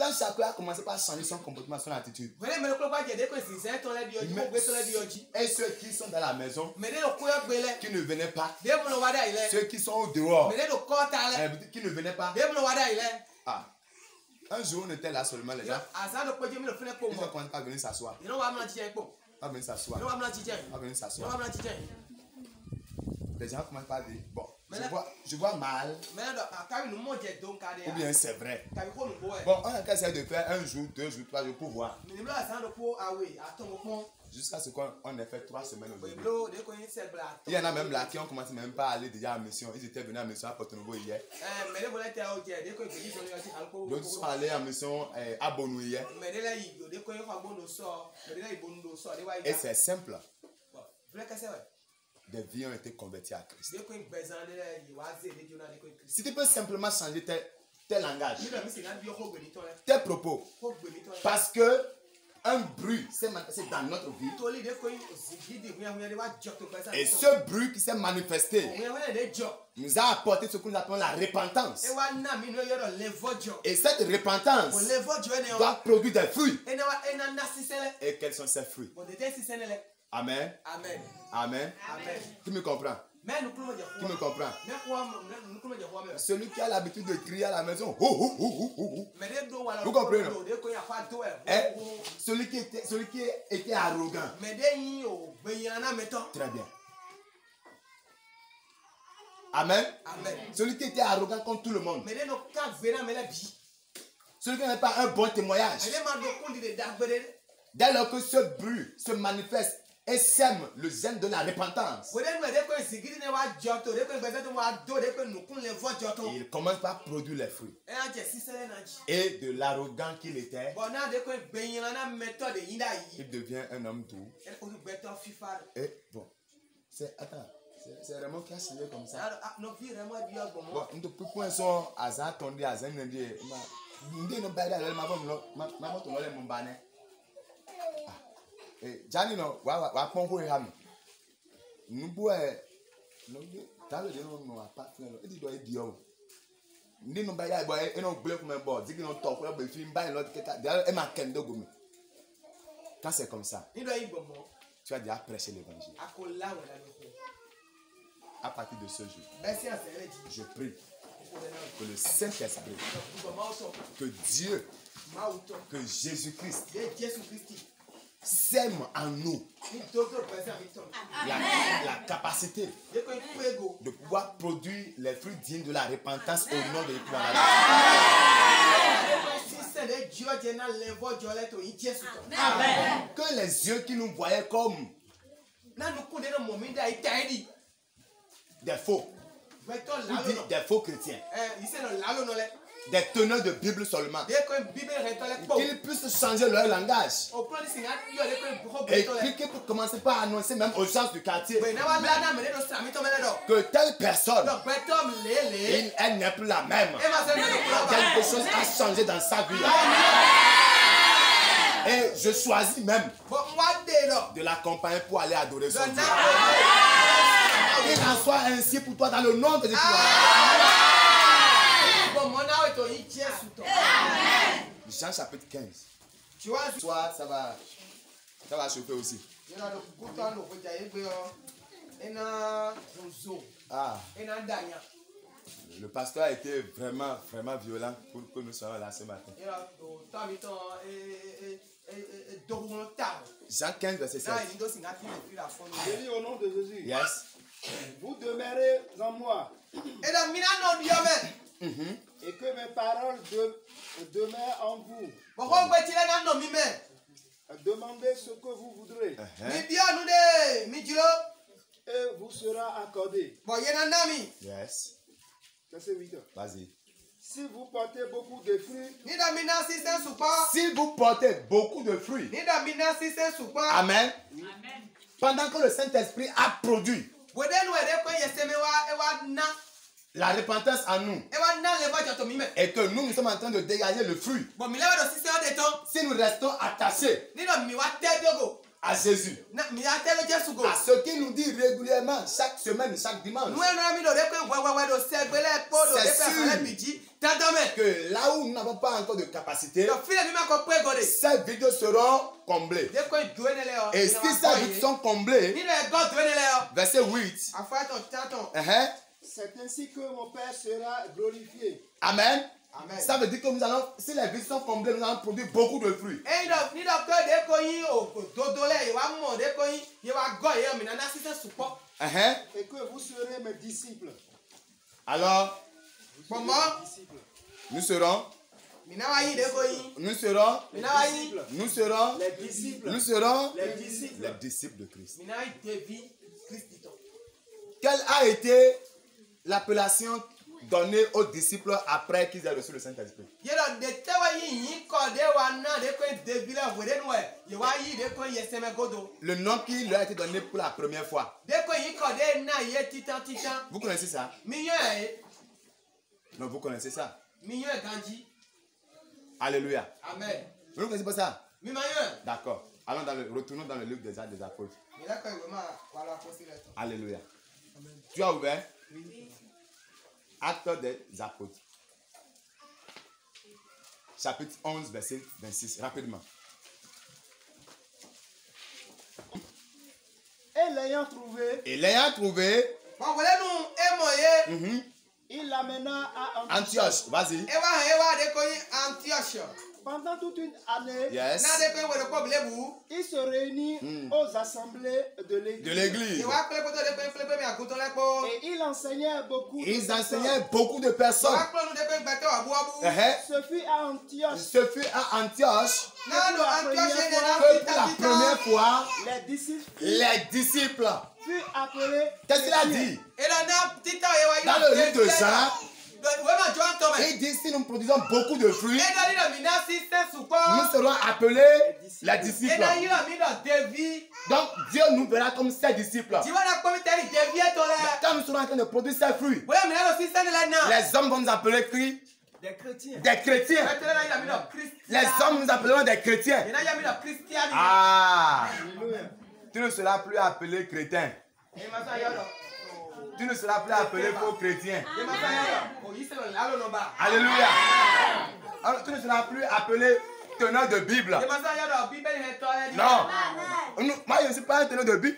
quand chacun a commencé par changer son comportement, son attitude, et ceux qui sont dans la maison, qui ne venaient pas, ceux qui sont au dehors, qui ne venaient pas, un jour on était là seulement les gens, ils ont commencé à venir s'asseoir. Pas venir s'asseoir. Pas venir s'asseoir. Les gens commencent par dire, bon, je vois mal. Ou bien c'est vrai. Bon, on a qu'à essayer de faire un jour, 2 jours, 3 jours pour voir. Jusqu'à ce qu'on ait fait 3 semaines au début. Il y en a même là qui ont commencé même pas à aller déjà à la mission. Ils étaient venus à la mission à Porto-Nouveau hier. D'autres sont allés à la mission à Bonou hier. Et c'est simple. Des vies ont été converties à Christ. Si tu peux simplement changer tes langages, tes propos, parce que un bruit s'est manifesté dans notre vie, et ce bruit qui s'est manifesté nous a apporté ce que nous appelons la repentance. Et cette repentance doit produire des fruits. Et quels sont ces fruits? Amen. Amen. Amen. Amen. Qui me comprend? Qui me comprend? Celui qui a l'habitude de crier à la maison. Vous comprenez? Celui qui était arrogant. Très bien. Amen. Amen. Celui qui était arrogant contre tout le monde. Celui qui n'avait pas un bon témoignage. Dès lors que ce bruit se manifeste et sème le gène de la repentance, il commence par produire les fruits. Et de l'arrogant qu'il était, il devient un homme doux. Et bon, c'est vraiment qui a signé comme ça. Bon, nous pouvons son hasard tombé à Zen. Jani no wa pongo e hami nubu e no talo de no no apartment no e di do e di o ndi no ba ya bo e no gble kuma bo digi no talk we be film ba no keka e ma kendo gomi. Quand c'est comme ça, tu vas déjà prêcher l'évangile. À partir de ce jour, je prie que le Saint-Esprit, que Dieu, que Jésus-Christ sème en nous la capacité de pouvoir produire les fruits dignes de la repentance au nom de Jésus. Que les yeux qui nous voyaient comme des faux, des faux chrétiens, des teneurs de Bible seulement, qu'ils puissent changer leur langage et qu'ils puissent commencer par annoncer même aux gens du quartier que telle personne, elle n'est plus la même. Quelque chose a changé dans sa vie. Et je choisis même de l'accompagner pour aller adorer son Dieu. Qu'il en soit ainsi pour toi dans le nom de Jésus. Jean chapitre 15. Tu vois, soit ça va chauffer aussi. Ah. Le pasteur a été vraiment violent pour que nous soyons là ce matin. Jean 15, verset 7. Je lis au nom de Jésus. Yes. Vous demeurez en moi. Et que mes paroles demeurent en vous. Demandez ce que vous voudrez. Et vous sera accordé. Yes. Verset 8. Vas-y. Si vous portez beaucoup de fruits. Si vous portez beaucoup de fruits. Amen. Amen. Pendant que le Saint-Esprit a produit la repentance en nous et que nous sommes en train de dégager le fruit, si nous restons attachés à Jésus. À ce qu'il nous dit régulièrement, chaque semaine, chaque dimanche. C'est sûr que là où nous n'avons pas encore de capacité, ces vides seront comblés. Et si ces vides sont comblés, verset 8. C'est ainsi que mon Père sera glorifié. Amen. Amen. Ça veut dire que nous allons, si les vides sont comblées, nous allons produire beaucoup de fruits. Et que vous serez mes disciples. Alors, nous serons les disciples de Christ. Quelle a été l'appellation donnée aux disciples après qu'ils aient reçu le Saint-Esprit? Le nom qui leur a été donné pour la première fois. Vous connaissez ça? Non, vous connaissez ça? Alléluia. Amen. Vous ne connaissez pas ça? D'accord. Retournons dans le livre des Actes des Apôtres. Alléluia. Amen. Tu as ouvert? Oui. Actes des Apôtres. Chapitre 11, verset 26. Rapidement. Et l'ayant trouvé, il l'amena à Antioche. Vas-y. Pendant toute une année, yes, il se réunit aux assemblées de l'église. Et il enseignait beaucoup. Ils enseignaient beaucoup de personnes. Ce fut à Antioche. Que pour la première fois, les disciples furent appelés. Qu'est-ce qu'il a dit? Dans le livre de Jean, il dit si nous produisons beaucoup de fruits, nous serons appelés les disciples. Donc Dieu nous verra comme ses disciples. Quand nous serons en train de produire ces fruits, les hommes vont nous appeler des chrétiens. Les hommes nous appelleront des chrétiens. Ah, tu ne seras plus appelé chrétien. Tu ne seras plus appelé faux chrétien. Alléluia. Alors, tu ne seras plus appelé teneur de Bible. Non. Moi, je ne suis pas un teneur de Bible.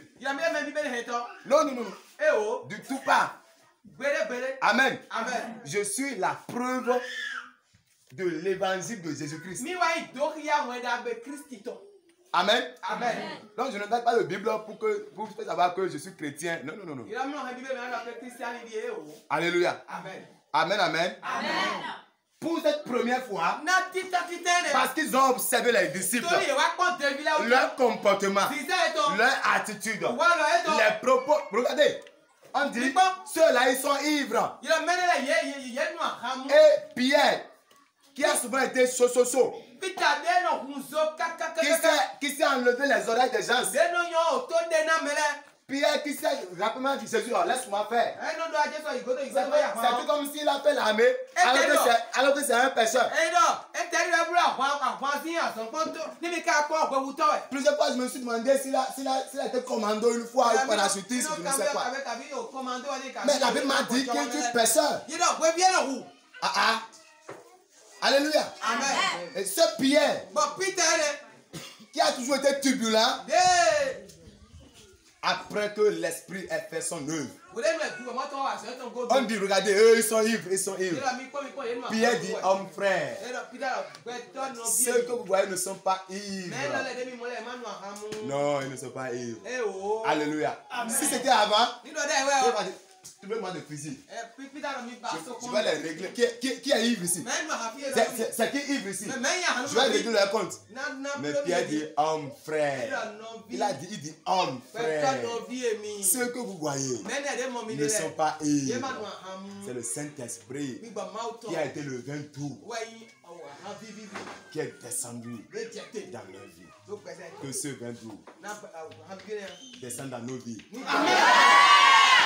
Non. Du tout pas. Amen. Je suis la preuve de l'évangile de Jésus-Christ. Amen. Donc je ne donne pas de Bible pour savoir que je suis chrétien. Non. Alléluia. Amen. Pour cette première fois, parce qu'ils ont observé les disciples, leur comportement, leur attitude, les propos. Regardez, on dit, ceux-là ils sont ivres. Et Pierre, qui a souvent été chaud, qui s'est enlevé les oreilles des gens. Pierre qui s'est rapidement dit Jésus, laisse-moi faire. C'est tout comme s'il a fait l'armée alors que c'est un pécheur. Plusieurs fois je me suis demandé s'il a été commando une fois ou parachutiste, je ne sais pas. Mais la Bible m'a dit qu'il est pécheur. Alléluia. Amen. Et ce Pierre qui a toujours été turbulent, après que l'esprit ait fait son œuvre, on dit regardez, eux ils sont ivres. Pierre dit homme frère, ceux que vous voyez ne sont pas ivres. Non, ils ne sont pas ivres. Alléluia. Si c'était avant, tu veux moi de fusil. Je vais les régler. Qui est ivre ici? C'est qui ivre ici? Je vais régler leur compte. Mais Pierre dit homme frère. Il dit homme frère. Ceux que vous voyez ne sont pas ivres. C'est le Saint-Esprit qui a été le vin tout, qui est descendu dans leur vie. Que ce vin tout descende dans nos vies.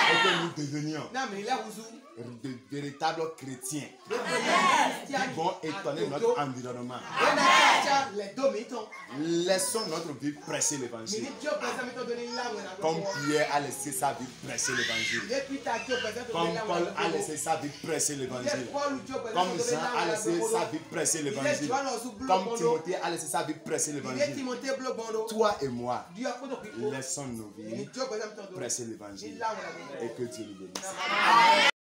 Et que nous devenions de véritables chrétiens qui vont étonner notre environnement. Laissons notre vie prêcher l'évangile. Comme Pierre a laissé sa vie prêcher l'évangile. Comme Paul a laissé sa vie prêcher l'évangile. Comme Jean a laissé sa vie prêcher l'évangile. Comme Timothée a laissé sa vie prêcher l'évangile. Toi et moi, laissons nos vies prêcher l'évangile. Et que Dieu nous bénisse.